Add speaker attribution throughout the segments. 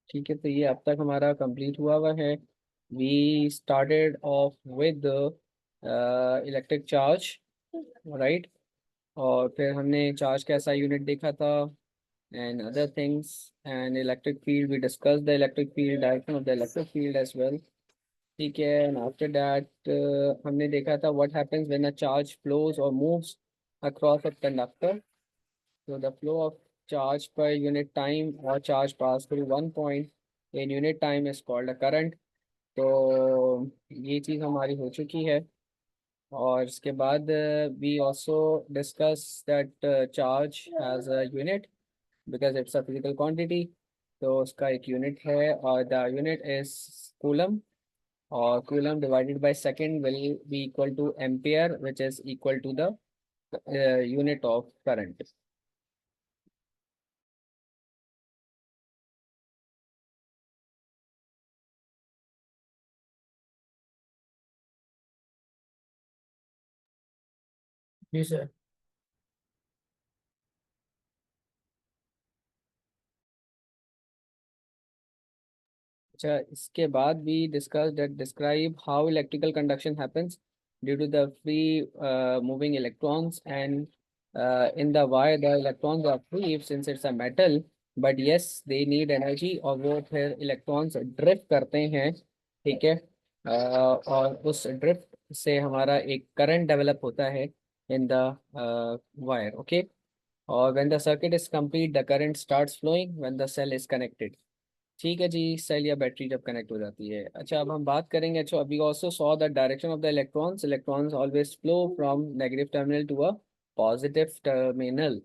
Speaker 1: ठीक है, तो ये अब तक हमारा कंप्लीट हुआ है। We started off with electric charge, right. और फिर हमने चार्ज कैसा यूनिट देखा था and other things, and electric field we discuss the electric field, direction of the electric field as well. ठीक है, एंड आफ्टर दैट हमने देखा था what happens when a charge flows और moves across a conductor. So the flow of charge per unit time or charge passed through one point in unit time is called a current. तो ये चीज़ हमारी हो चुकी है। और इसके बाद we also discuss that charge has a unit because it's a physical quantity. तो उसका एक यूनिट है और the unit is coulomb, और coulomb divided by second will be equal to ampere, which is equal to the unit of current.
Speaker 2: जी sir.
Speaker 1: अच्छा, इसके बाद भी discuss that describe how electrical conduction happens due to the free moving electrons and in the wire the electrons are free since it's a metal, but yes they need energy, और वो फिर electrons drift करते हैं। ठीक है, और उस drift से हमारा एक करंट डेवलप होता है इन द वायर। ओके, और when the circuit is complete the current starts flowing when the cell is connected. ठीक है जी, सेल या बैटरी जब कनेक्ट हो जाती है। अच्छा, अब हम बात करेंगे। अच्छा, अभी also saw the direction of the electrons, electrons always flow from negative terminal to a positive terminal.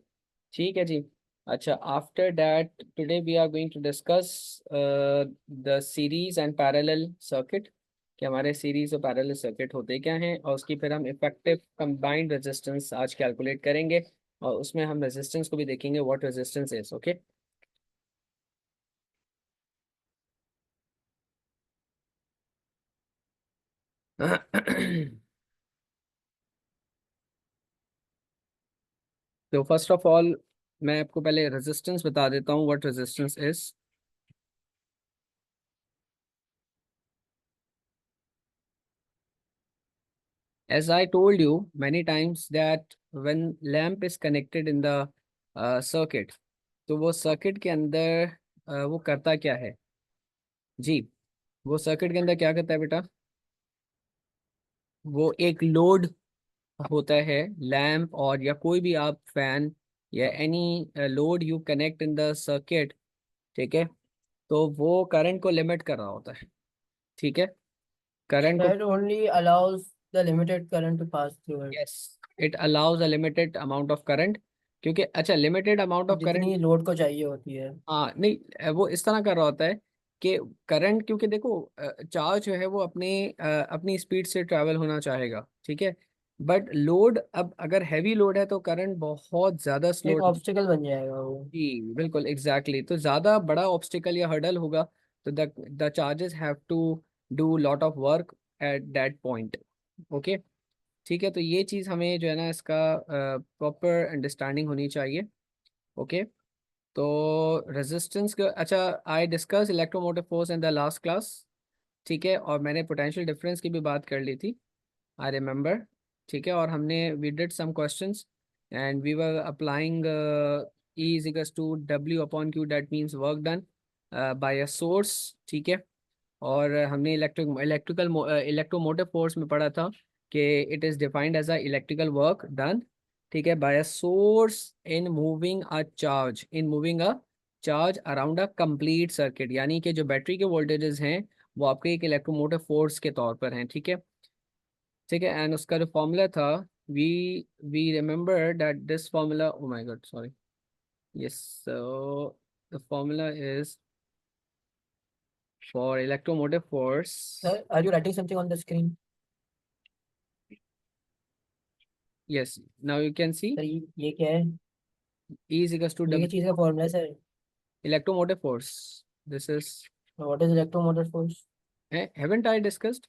Speaker 1: ठीक है जी। अच्छा, after that today we are going to discuss the series and parallel circuit, कि हमारे सीरीज और parallel circuit होते क्या हैं, और उसकी फिर हम इफेक्टिव कंबाइंड रेजिस्टेंस आज कैलकुलेट करेंगे, और उसमें हम रेजिस्टेंस को भी देखेंगे व्हाट रेजिस्टेंस इज। ओके। तो फर्स्ट ऑफ ऑल मैं आपको पहले रेजिस्टेंस बता देता हूँ what resistance is. As I told you many times that when lamp is connected in the circuit, तो वो सर्किट के अंदर वो करता क्या है जी, वो सर्किट के अंदर क्या करता है बेटा, वो एक लोड होता है, लैम्प और या कोई भी आप फैन या any load you connect in the circuit. ठीक है, तो वो करंट को लिमिट कर रहा होता है। ठीक है, करंट को,
Speaker 2: That only allows the limited current to pass through it.
Speaker 1: Yes, it allows a limited amount of current, क्योंकि अच्छा लिमिटेड अमाउंट ऑफ करंट,
Speaker 2: जितनी लोड को चाहिए होती है।
Speaker 1: हाँ नहीं, वो इस तरह कर रहा होता है कि करंट, क्योंकि देखो चार्ज जो है वो अपनी स्पीड से ट्रैवल होना चाहेगा। ठीक है, बट लोड, अब अगर हैवी लोड है तो करंट बहुत ज़्यादा स्लो,
Speaker 2: एक ऑब्स्टिकल बन जाएगा वो।
Speaker 1: जी बिल्कुल एग्जैक्टली तो ज़्यादा बड़ा ऑब्स्टिकल या हर्डल होगा, तो the charges have to do lot of work at that point. Okay. ठीक है, तो ये चीज़ हमें जो है ना इसका प्रॉपर अंडरस्टैंडिंग होनी चाहिए। ओके, तो रेजिस्टेंस का, अच्छा, I discuss electromotive force in the last class. ठीक है, और मैंने पोटेंशियल डिफरेंस की भी बात कर ली थी, आई रिमेम्बर। ठीक है, और हमने we did some questions and we were applying E is equals to W upon Q, that means work done by a source. ठीक है, और हमने इलेक्ट्रोमोटिव फोर्स में पढ़ा था कि it is defined as a electrical work done, ठीक है, by a source in moving a charge around a complete circuit, यानी कि जो बैटरी के वोल्टेजेस हैं वो आपके एक इलेक्ट्रोमोटिव फोर्स के तौर पर हैं। ठीक है। ठीक है, एंड उसका जो फॉर्मूला था, we we remember that this formula, oh my god sorry, yes, so the formula is for electromotive force.
Speaker 2: Sir, are you writing something on the screen?
Speaker 1: Yes, now you can see
Speaker 2: sir ये क्या है?
Speaker 1: E is equals to
Speaker 2: ये
Speaker 1: W,
Speaker 2: किस चीज़ का formula है sir?
Speaker 1: electromotive force. This is,
Speaker 2: what is electromotive force?
Speaker 1: haven't I discussed?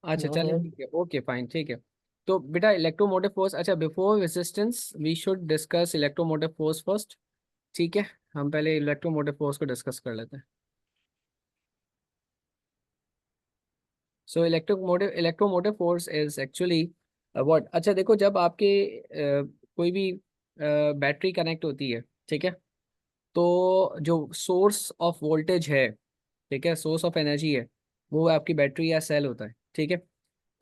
Speaker 1: अच्छा
Speaker 2: no
Speaker 1: चलो
Speaker 2: sir.
Speaker 1: ठीक है, ओके फाइन, ठीक है। तो बेटा इलेक्ट्रोमोटिव फोर्स, अच्छा before resistance we should discuss electromotive force first. ठीक है, हम पहले इलेक्ट्रोमोटिव फोर्स को डिस्कस कर लेते हैं। So electromotive force is actually what. अच्छा देखो, जब आपके कोई भी बैटरी कनेक्ट होती है, ठीक है, तो जो सोर्स ऑफ वोल्टेज है, ठीक है, सोर्स ऑफ एनर्जी है, वो आपकी बैटरी या सेल होता है, ठीक है।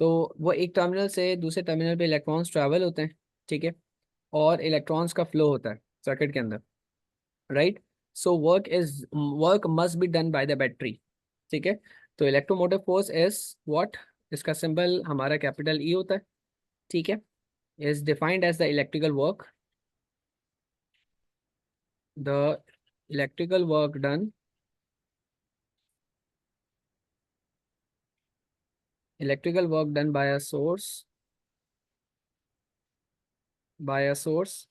Speaker 1: तो वो एक टर्मिनल से दूसरे टर्मिनल पे इलेक्ट्रॉन्स ट्रैवल होते हैं, ठीक है, और इलेक्ट्रॉन्स का फ्लो होता है सर्किट के अंदर, right. So work must be done by the battery, ठीक है। तो इलेक्ट्रोमोटिव फोर्स इज व्हाट, इसका सिंबल हमारा कैपिटल ई होता है, ठीक है, is defined as the the electrical work done by a source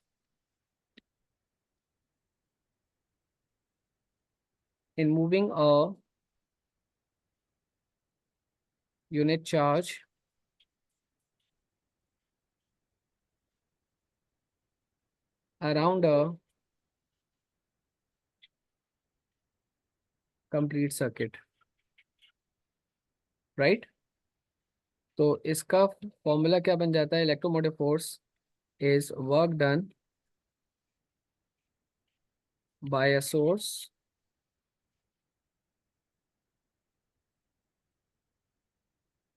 Speaker 1: in moving a unit charge around a complete circuit, right। तो इसका फॉर्मूला क्या बन जाता है, electromotive force is work done by a source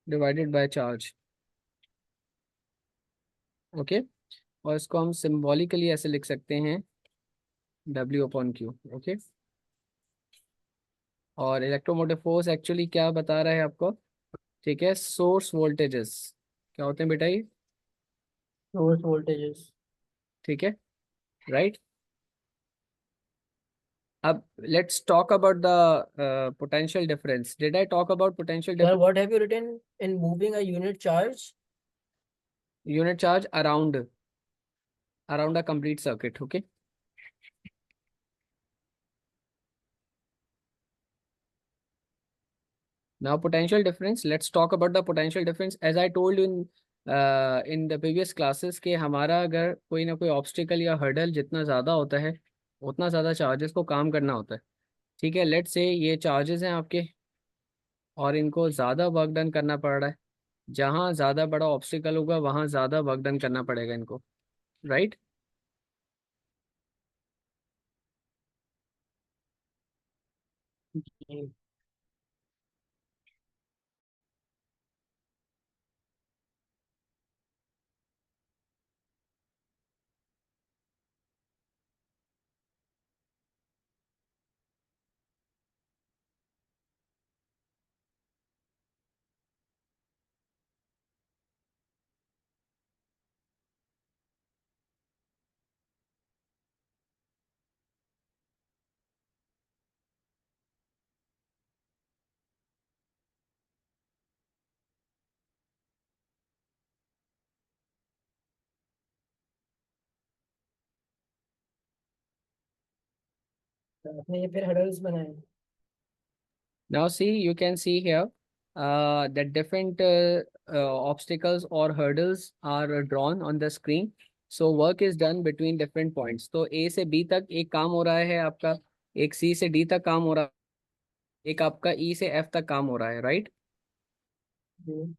Speaker 1: divided by charge, okay. और इसको हम symbolically ऐसे लिख सकते हैं, W/Q, ओके। और इलेक्ट्रोमोटिव फोर्स एक्चुअली क्या बता रहा है आपको, ठीक है, सोर्स वोल्टेजेस क्या होते हैं बेटा ये,
Speaker 2: Source voltages.
Speaker 1: ठीक है, राइट। अब let's talk about the potential difference. Did I talk about potential
Speaker 2: Sir,
Speaker 1: difference?
Speaker 2: what have you written in moving a unit charge?
Speaker 1: Unit charge around a complete circuit, okay. Now potential difference, let's talk about the potential difference. As I told you in the previous classes कि हमारा अगर कोई ना कोई obstacle या hurdle जितना ज़्यादा होता है, उतना ज़्यादा चार्जेस को काम करना होता है, ठीक है। लेट्स से ये चार्जेस हैं आपके, और इनको ज़्यादा वर्क डन करना पड़ रहा है। जहाँ ज़्यादा बड़ा ऑब्स्टिकल होगा वहाँ ज़्यादा वर्क डन करना पड़ेगा इनको, राइट।
Speaker 2: Mm. तो आपने ये फिर हडल्स बनाए।
Speaker 1: Now see, you can see here that different obstacles or hurdles are drawn on the screen. So work is done between different points. तो A से B तक एक काम हो रहा है आपका, एक C से D तक काम हो रहा है, एक आपका E से F तक काम हो रहा है, right.
Speaker 2: Hmm.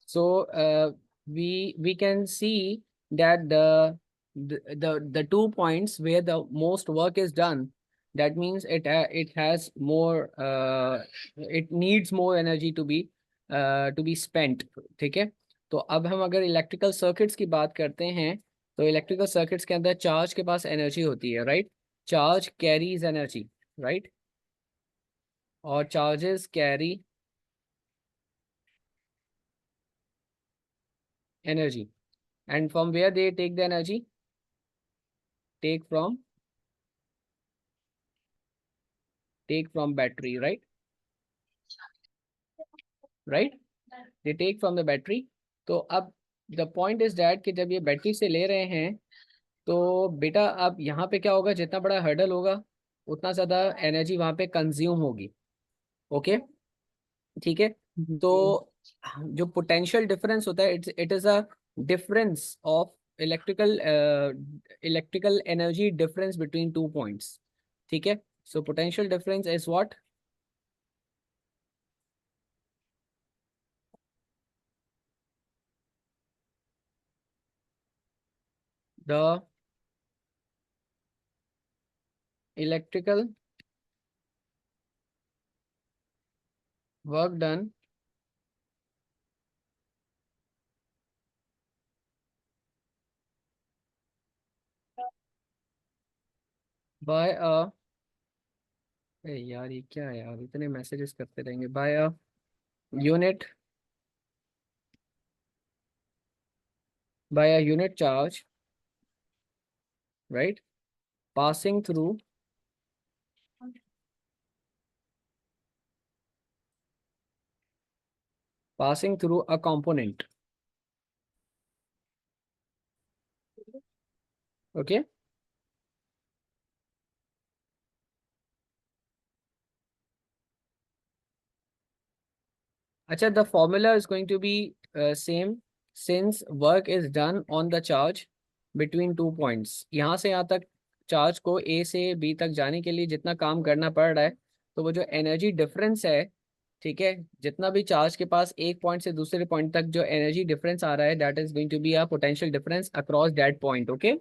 Speaker 1: So we can see that the 2 points where the most work is done, that means it has more it needs more energy to be spent, ठीक है। तो अब हम अगर इलेक्ट्रिकल सर्किट्स की बात करते हैं, तो इलेक्ट्रिकल सर्किट्स के अंदर चार्ज के पास एनर्जी होती है, right. Charge carries energy, right, और charges carry energy, and from where they take the energy, take from battery, right, they take from the battery। तो अब the point is that कि जब ये बैटरी से ले रहे हैं, तो बेटा अब यहाँ पे क्या होगा, जितना बड़ा हर्डल होगा उतना ज़्यादा एनर्जी वहाँ पे कंज्यूम होगी, ओके। ठीक है। तो जो पोटेंशियल डिफरेंस होता है, it is a difference of electrical energy difference between two points. ठीक है। So potential difference is what? The electrical work done by a, यार ये क्या है यार, इतने मैसेजेस करते रहेंगे। By a unit, by a unit charge, right, passing through a component. Okay. Acha, the formula is going to be same since work is done on the charge between 2 points. यहाँ से यहाँ तक charge को A से B तक जाने के लिए जितना काम करना पड़ रहा है, तो वो जो एनर्जी डिफरेंस है, ठीक है, जितना भी चार्ज के पास एक पॉइंट से दूसरे पॉइंट तक जो एनर्जी डिफरेंस आ रहा है, that is going to be a potential difference across that point. Okay.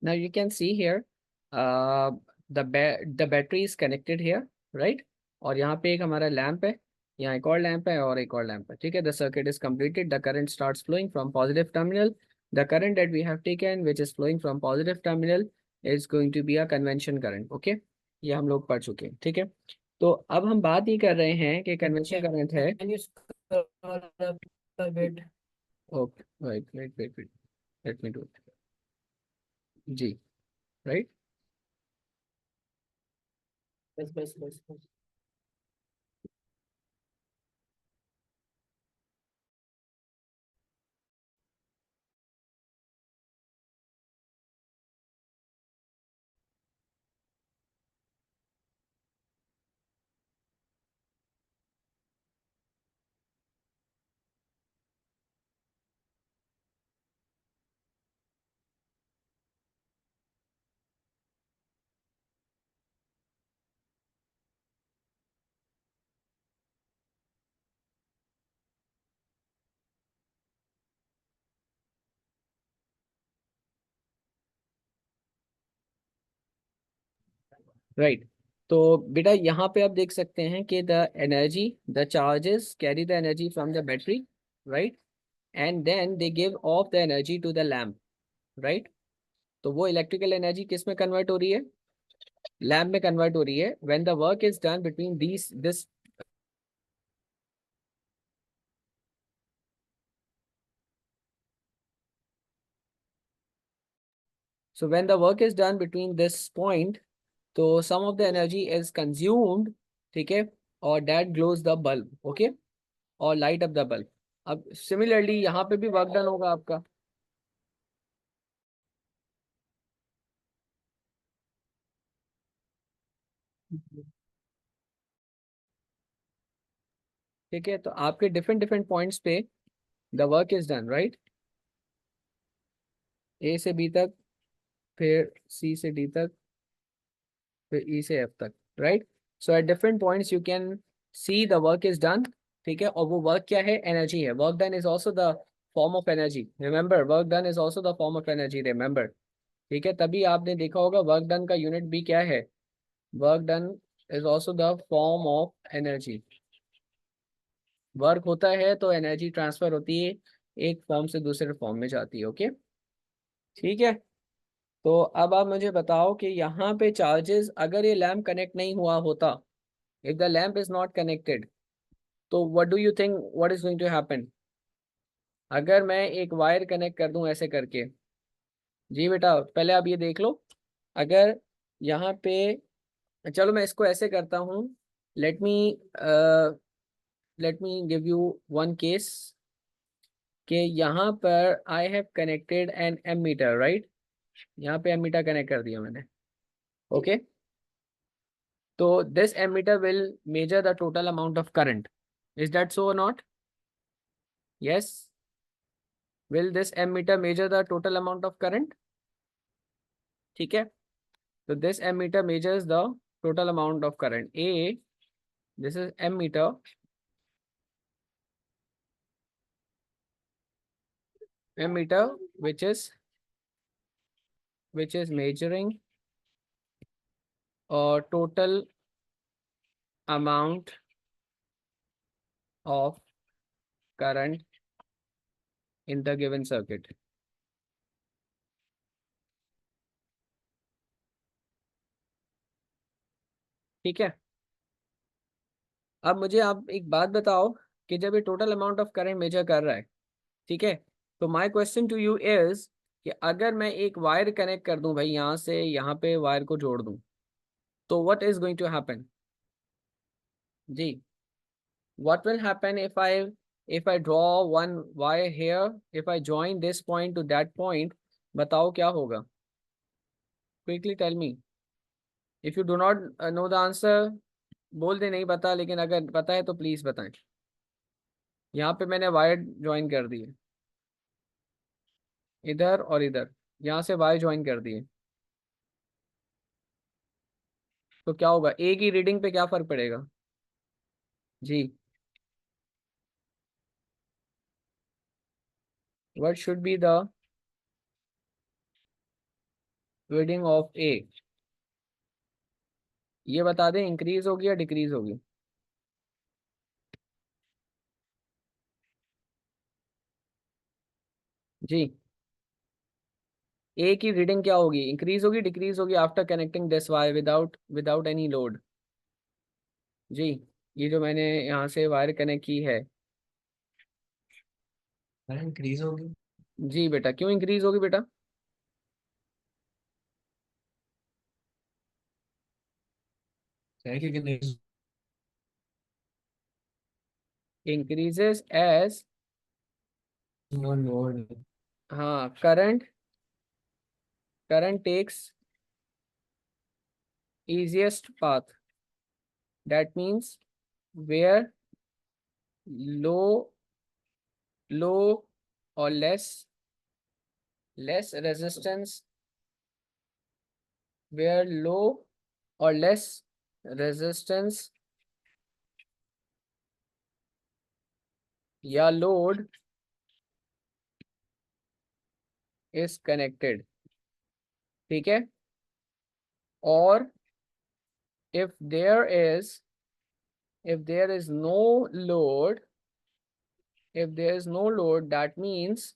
Speaker 1: Now you can see here, the battery is connected here, right? और यहाँ पे एक हमारा लैंप है, यहाँ एक और लैंप है और एक और लैंप है। ठीक है। The circuit is completed. The current starts flowing from positive terminal the current that we have taken which is flowing from positive terminal is going to be a convention current. Okay, ये हम लोग पढ़ चुके हैं, ठीक है। तो अब हम बात ये कर रहे हैं कि कन्वेंशन करंट है।
Speaker 2: Can you scroll up a bit?
Speaker 1: Okay, wait, let me do it. जी, राइट।
Speaker 2: बस।
Speaker 1: राइट। तो बेटा यहाँ पे आप देख सकते हैं कि the charges carry the energy from the battery, right, and then they give off the energy to the lamp, right. तो वो इलेक्ट्रिकल एनर्जी किस में कन्वर्ट हो रही है? लैम्प में कन्वर्ट हो रही है। When the work is done between this so when the work is done between this point, तो some of the energy is consumed, ठीक है, और that glows the bulb, okay, और light up the bulb। अब similarly यहाँ पे भी work done होगा आपका, ठीक है। तो आपके डिफरेंट डिफरेंट पॉइंट्स पे the work is done, right, A से बी तक, फिर सी से डी तक, फिर ई से एफ तक, right. So at different points you can see the work is done, ठीक है। और वो वर्क क्या है? एनर्जी है। Work done is also the form of energy, remember, work done is also the form of energy, remember, ठीक है। तभी आपने देखा होगा वर्क डन का यूनिट भी क्या है? Work done is also the form of energy. Work होता है तो एनर्जी ट्रांसफर होती है, एक फॉर्म से दूसरे फॉर्म में जाती है, ओके, ठीक है। तो अब आप मुझे बताओ कि यहाँ पे चार्जेस, अगर ये लैम्प कनेक्ट नहीं हुआ होता, if the lamp is not connected, तो what do you think what is going to happen? अगर मैं एक वायर कनेक्ट कर दूं ऐसे करके, जी बेटा पहले आप ये देख लो, अगर यहाँ पे, चलो मैं इसको ऐसे करता हूँ, let me let me give you one case, कि यहाँ पर I have connected an ammeter, right, यहाँ पे एमीटर कनेक्ट कर दिया मैंने, ओके। तो this ammeter will measure the total amount of current, is that so और not? Yes, will this ammeter measure the total amount of current? ठीक है। तो this ammeter measures the total amount of current A, this is ammeter which is measuring total amount of current in the given circuit, ठीक है। अब मुझे आप एक बात बताओ कि जब ये total amount of current measure कर रहा है, ठीक है, तो my question to you is कि अगर मैं एक वायर कनेक्ट कर दूं भाई, यहाँ से यहाँ पे वायर को जोड़ दूं, तो what is going to happen? जी, what will happen if I draw one wire here, if I join this point to that point, बताओ क्या होगा? Quickly tell me. If you do not know the answer, बोल दे नहीं पता, लेकिन अगर पता है तो प्लीज बताएं। यहाँ पे मैंने वायर ज्वाइन कर दी है, इधर और इधर, यहाँ से वायर ज्वाइन कर दिए, तो क्या होगा? ए की रीडिंग पे क्या फर्क पड़ेगा? जी, what should be the reading of A? ये बता दें, इंक्रीज होगी या डिक्रीज होगी? जी, ए की रीडिंग क्या होगी, इंक्रीज होगी डिक्रीज होगी after connecting this wire without without any load. जी, ये जो मैंने यहाँ से वायर कनेक्ट की है,
Speaker 3: इंक्रीज होगी।
Speaker 1: जी बेटा, क्यों इंक्रीज होगी बेटा?
Speaker 3: क्योंकि
Speaker 1: इंक्रीजेस एज,
Speaker 3: नो लोड।
Speaker 1: हाँ, current takes easiest path, that means where low low or less resistance, where low or less resistance या load is connected, ठीक है? और if there is no load, if there is no load, that means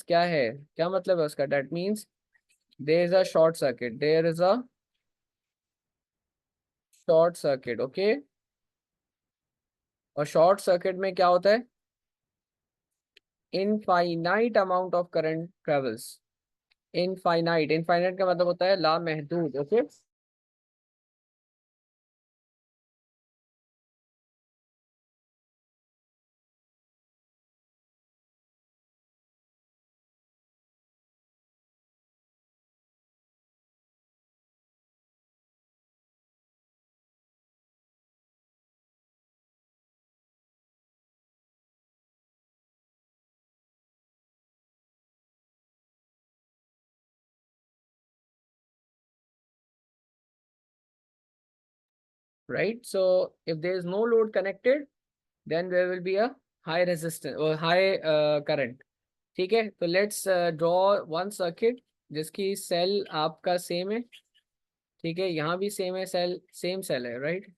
Speaker 1: क्या है, क्या मतलब है उसका? that means there is a short circuit, there is a short circuit, okay? और शॉर्ट सर्किट में क्या होता है? Infinite amount of current travels. Infinite का मतलब होता है लामहदूद, okay? Right, so if there is no load connected, then there will be a high resistance or high current, ठीक है? तो लेट्स ड्रॉ वन सर्किट जिसकी सेल आपका सेम है, ठीक है? यहाँ भी सेम है, सेल सेम सेल है, राइट?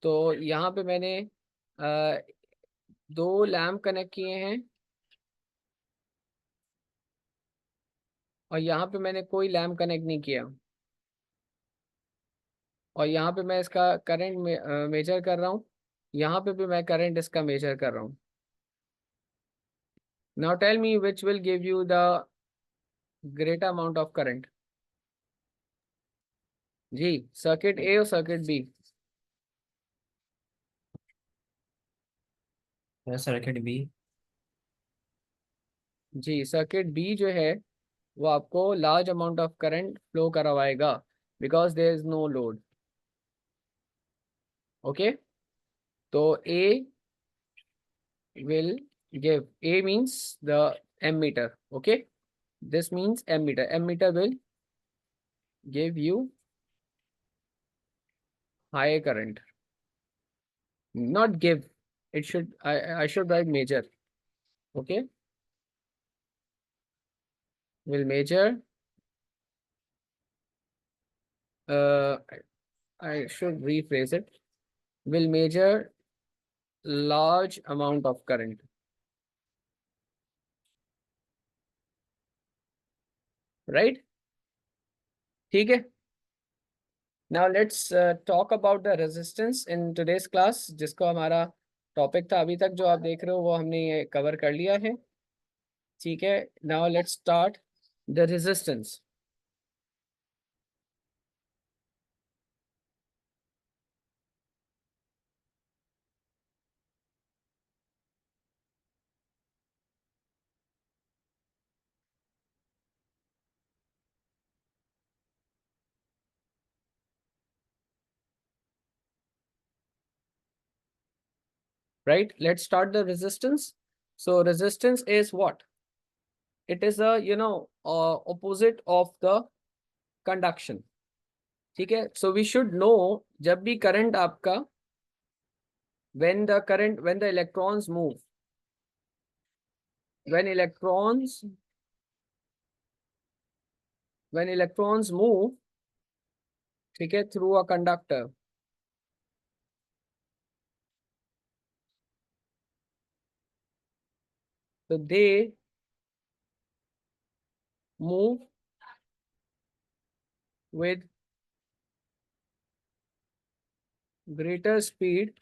Speaker 1: तो यहाँ पे मैंने दो लैम्प कनेक्ट किए हैं और यहाँ पे मैंने कोई लैम्प कनेक्ट नहीं किया, और यहाँ पे मैं इसका करंट मेजर कर रहा हूँ, यहाँ पे भी मैं करंट इसका मेजर कर रहा हूँ। Now tell me which will give you the greater amount of current? जी, सर्किट ए और सर्किट बी?
Speaker 3: Circuit B.
Speaker 1: जी, सर्किट बी जो है वो आपको large amount of current flow करवाएगा because there is no load, okay? तो A will give, A means the ammeter, okay? This means ammeter. Ammeter will give you high current. Not give, it should, I should write measure, okay? Will measure, uh, I should rephrase it. Will measure large amount of current, right? ठीक है? Now let's talk about the resistance in today's class, जिसको हमारा topic था अभी तक जो आप देख रहे हो वो हमने ये कवर कर लिया है, ठीक है? Now let's start the resistance, right? Let's start the resistance. So resistance is what? It is a, you know, opposite of the conduction, ठीक है? So we should know जब भी current आपका, when the electrons move, when electrons move, ठीक है, through a conductor, so move with greater speed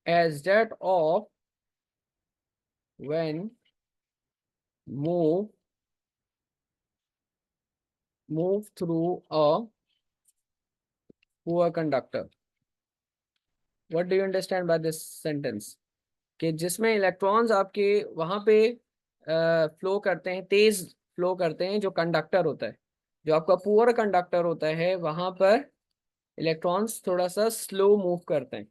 Speaker 1: as that of when move through a poor conductor. What do you understand by this sentence? कि जिसमें electrons आपके वहां पे flow करते हैं, तेज flow करते हैं, जो कंडक्टर होता है, जो आपका पुअर कंडक्टर होता है, वहां पर इलेक्ट्रॉन्स थोड़ा सा स्लो मूव करते हैं.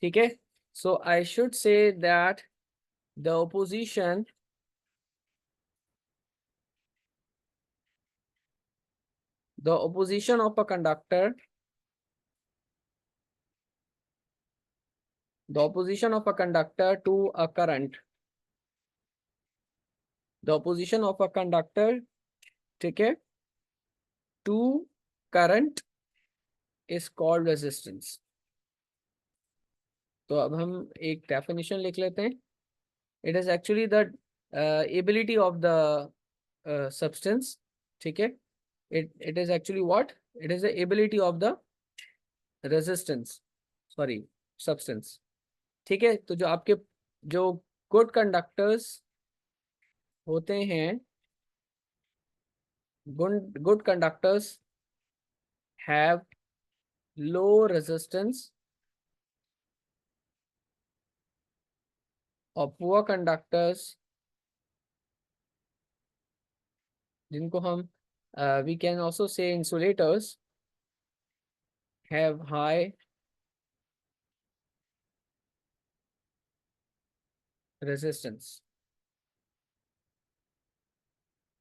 Speaker 1: ठीक है. So I should say that the opposition of a conductor, the opposition of a conductor to a current, the opposition of a conductor, ठीक है, to current is called resistance. तो अब हम एक डेफिनेशन लिख लेते हैं. It is actually the ability of the substance. ठीक है. It is actually what? It is the ability of the resistance, sorry, substance. ठीक है. तो जो आपके जो गुड कंडक्टर्स होते हैं, good conductors have low resistance, और poor conductors जिनको हम we can also say insulators have high resistance.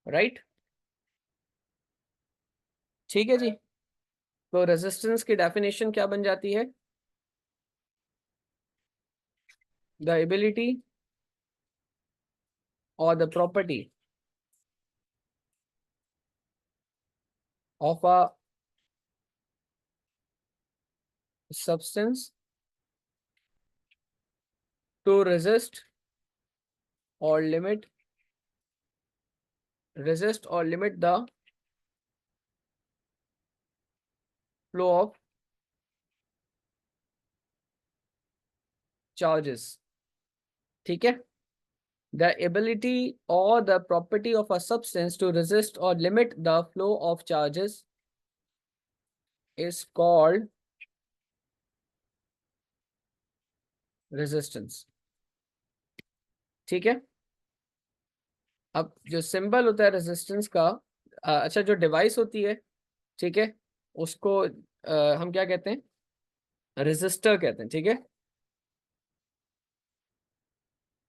Speaker 1: Right? ठीक है जी. तो रेजिस्टेंस की डेफिनेशन क्या बन जाती है? द एबिलिटी और the property of a substance to resist or limit the flow of charges. ठीक है. The ability or the property of a substance to resist or limit the flow of charges is called resistance. ठीक है. अब जो symbol होता है resistance का, अच्छा, जो डिवाइस होती है, ठीक है, उसको हम क्या कहते हैं? रेजिस्टर कहते हैं. ठीक है.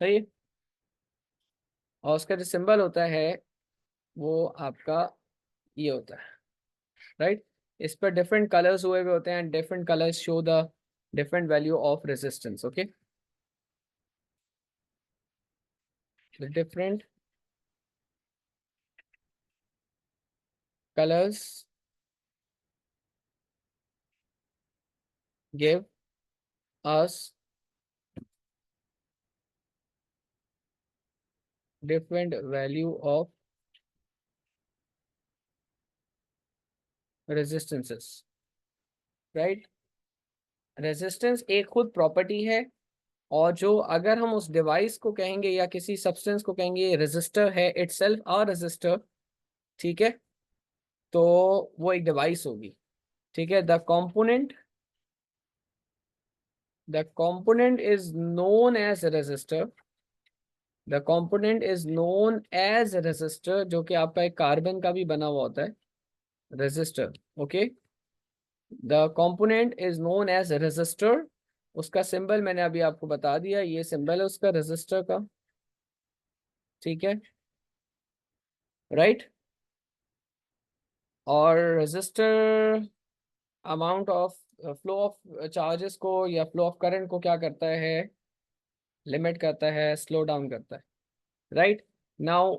Speaker 1: सही है. और उसका जो सिंबल होता है वो आपका ये होता है. राइट. इस पर डिफरेंट कलर्स हुए हुए होते हैं, different colours show the different value of resistance. Okay. The different colors give us different value of resistances. Right? Resistance एक खुद प्रॉपर्टी है, और जो अगर हम उस डिवाइस को कहेंगे या किसी सब्सटेंस को कहेंगे रेजिस्टर है, इटसेल्फ अ रेजिस्टर, ठीक है, तो वो एक डिवाइस होगी. ठीक है. The component is known as resistor. The component is known as resistor, जो कि आपका एक कार्बन का भी बना हुआ होता है, resistor. Okay. The component is known as resistor. उसका सिंबल मैंने अभी आपको बता दिया, ये सिंबल है उसका रेजिस्टर का. ठीक है. राइट. और resistor amount of flow of charges को या फ्लो ऑफ करंट को क्या करता है? लिमिट करता है, स्लो डाउन करता है. राइट. नाउ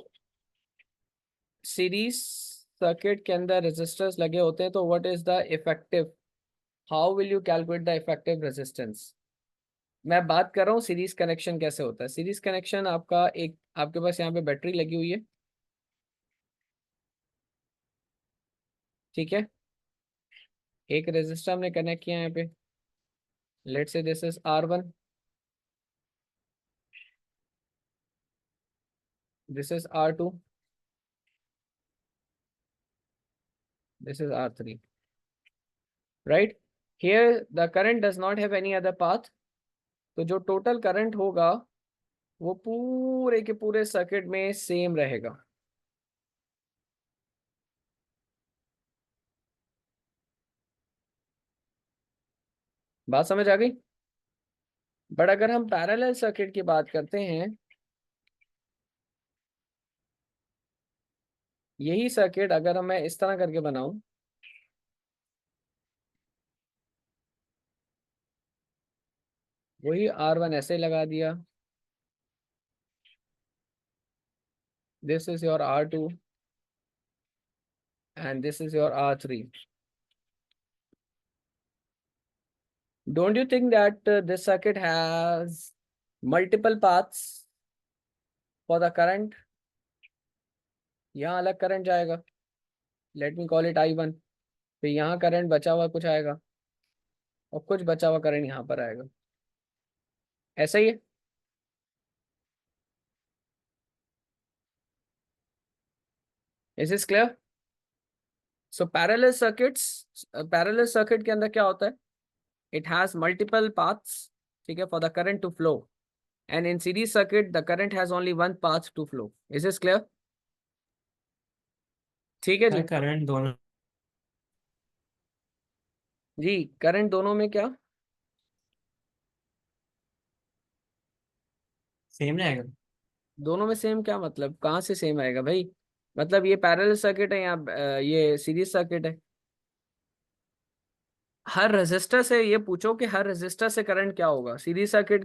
Speaker 1: सीरीज सर्किट के अंदर रेजिस्टर्स लगे होते हैं, तो what is the effective, how will you calculate the effective resistance? मैं बात कर रहा हूँ सीरीज कनेक्शन कैसे होता है. सीरीज कनेक्शन आपका एक, आपके पास यहाँ पे बैटरी लगी हुई है, ठीक है, एक रेजिस्टर हमने कनेक्ट किया है यहाँ पे, let's say this is R1, this is R2, this is R3, right? Here the current does not have any other path, तो जो टोटल करंट होगा वो पूरे के पूरे सर्किट में सेम रहेगा। बात समझ आ गई? बट अगर हम पैरेलल सर्किट की बात करते हैं, यही सर्किट अगर मैं इस तरह करके बनाऊं, वही R1 ऐसे लगा दिया, this is your R2 and this is your R3. Don't you think that this circuit has multiple paths for the current? यहाँ अलग करंट जाएगा, let me call it I1, फिर यहाँ करंट बचा हुआ कुछ आएगा और कुछ बचा हुआ करंट यहाँ पर आएगा, ऐसा ही है। Is this clear? So parallel circuit के अंदर क्या होता है, इट हैज मल्टीपल पाथ्स, ठीक है, for the current to flow, and in series circuit the current has only one path to flow. Is this clear? ठीक है जी।
Speaker 3: करंट दोनों
Speaker 1: जी करंट दोनों में क्या
Speaker 3: सेम रहेगा।
Speaker 1: दोनों में सेम क्या मतलब, कहाँ से सेम आएगा भाई? मतलब ये पैरेलल सर्किट है या ये सीरीज सर्किट है? हर रेजिस्टर से ये पूछो कि हर रेजिस्टर से करंट क्या होगा। सीरीज सर्किट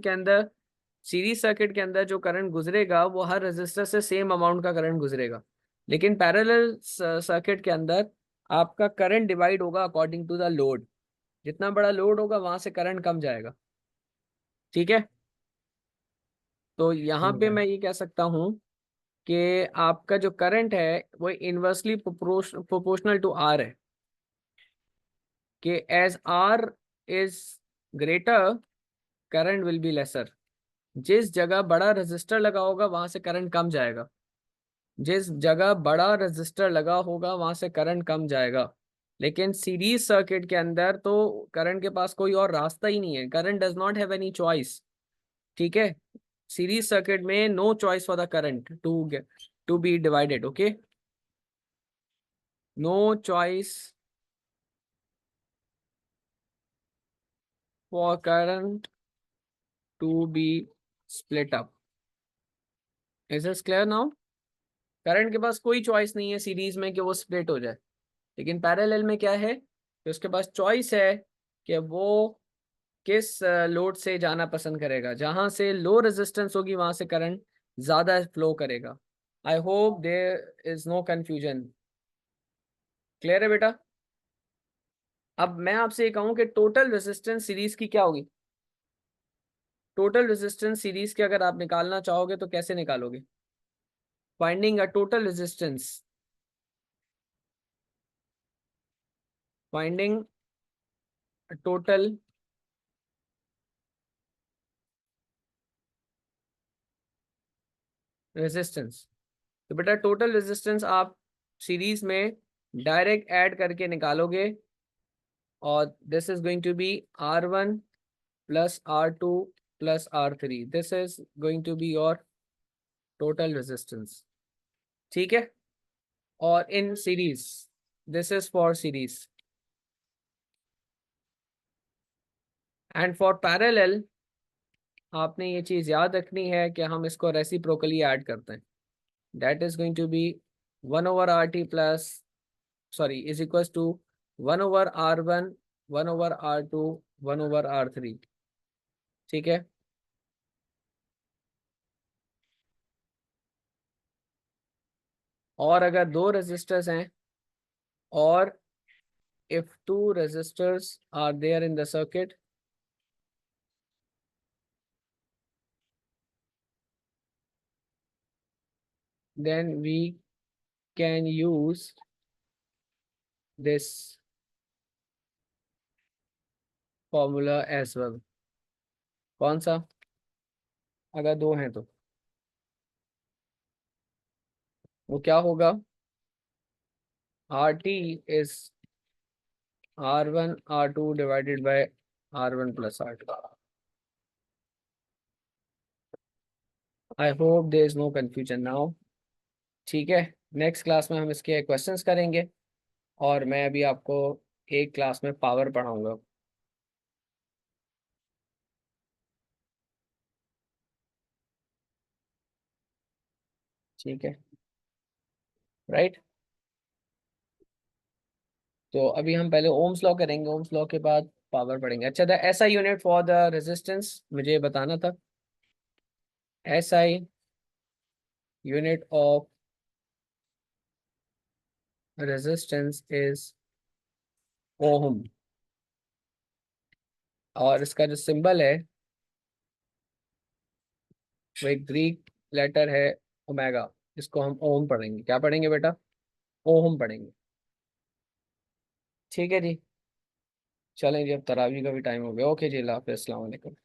Speaker 1: के अंदर जो करंट गुजरेगा वो हर रेजिस्टर से सेम अमाउंट का करंट गुजरेगा, लेकिन पैरेलल सर्किट के अंदर आपका करंट डिवाइड होगा अकॉर्डिंग टू द लोड। जितना बड़ा लोड होगा वहां से करंट कम जाएगा, ठीक है। तो यहाँ
Speaker 3: ठीक
Speaker 1: पे
Speaker 3: है।
Speaker 1: मैं ये कह सकता हूँ कि आपका जो करंट है वो इनवर्सली प्रोपोर्शनल टू आर है, कि as R is greater current will be lesser. जिस जगह बड़ा रेजिस्टर लगा होगा वहां से करंट कम जाएगा, जिस जगह बड़ा रेजिस्टर लगा होगा वहां से करंट कम जाएगा। लेकिन सीरीज सर्किट के अंदर तो करंट के पास कोई और रास्ता ही नहीं है, current does not have any choice, ठीक है। सीरीज सर्किट में no choice for the current to be divided, okay, no choice for current to be split up. Is this clear now? Current के पास कोई चॉइस नहीं है series में कि वो स्प्लिट हो जाए, लेकिन पैरेलल में क्या है कि उसके पास चॉइस है कि वो किस लोड से जाना पसंद करेगा। जहां से लो रेजिस्टेंस होगी वहां से करंट ज्यादा फ्लो करेगा। I hope there is no confusion. Clear है बेटा? अब मैं आपसे ये कहूं कि टोटल रेजिस्टेंस सीरीज की क्या होगी। टोटल रेजिस्टेंस सीरीज के अगर आप निकालना चाहोगे तो कैसे निकालोगे? Finding a total resistance, finding total resistance. तो बेटा टोटल रेजिस्टेंस आप सीरीज में डायरेक्ट ऐड करके निकालोगे, और this is going to be R1 plus R2 plus R3, this is going to be your total resistance, ठीक है। और in series, this is for series, and for parallel आपने ये चीज याद रखनी है कि हम इसको रेसिप्रोकली ऐड करते हैं। That is going to be 1/RT plus, sorry, is equals to 1/R1, 1/R2, 1/R3, ठीक है। और अगर दो रेजिस्टर्स हैं, और if two resistors are there in the circuit, then we can use this formula as well. कौन सा? अगर दो हैं तो वो क्या होगा? RT is R1 R2 divided by R1 plus R2. I hope there is no confusion now. ठीक है, नेक्स्ट क्लास में हम इसके क्वेश्चंस करेंगे और मैं अभी आपको एक क्लास में पावर पढ़ाऊंगा. ठीक है, राइट. तो अभी हम पहले ओम्स लॉ करेंगे, ओम्स लॉ के बाद पावर पढ़ेंगे. अच्छा, the SI unit for the resistance मुझे ये बताना था. SI unit of resistance is ohm और इसका जो सिंबल है वो एक ग्रीक लेटर है ओमेगा. इसको हम ओम पढ़ेंगे. क्या पढ़ेंगे बेटा? ओम पढ़ेंगे. ठीक है जी, चलें जी, अब तरावी का भी टाइम हो गया. ओके जी, अल्लाह हाफ़िज़, अस्सलाम वालेकुम.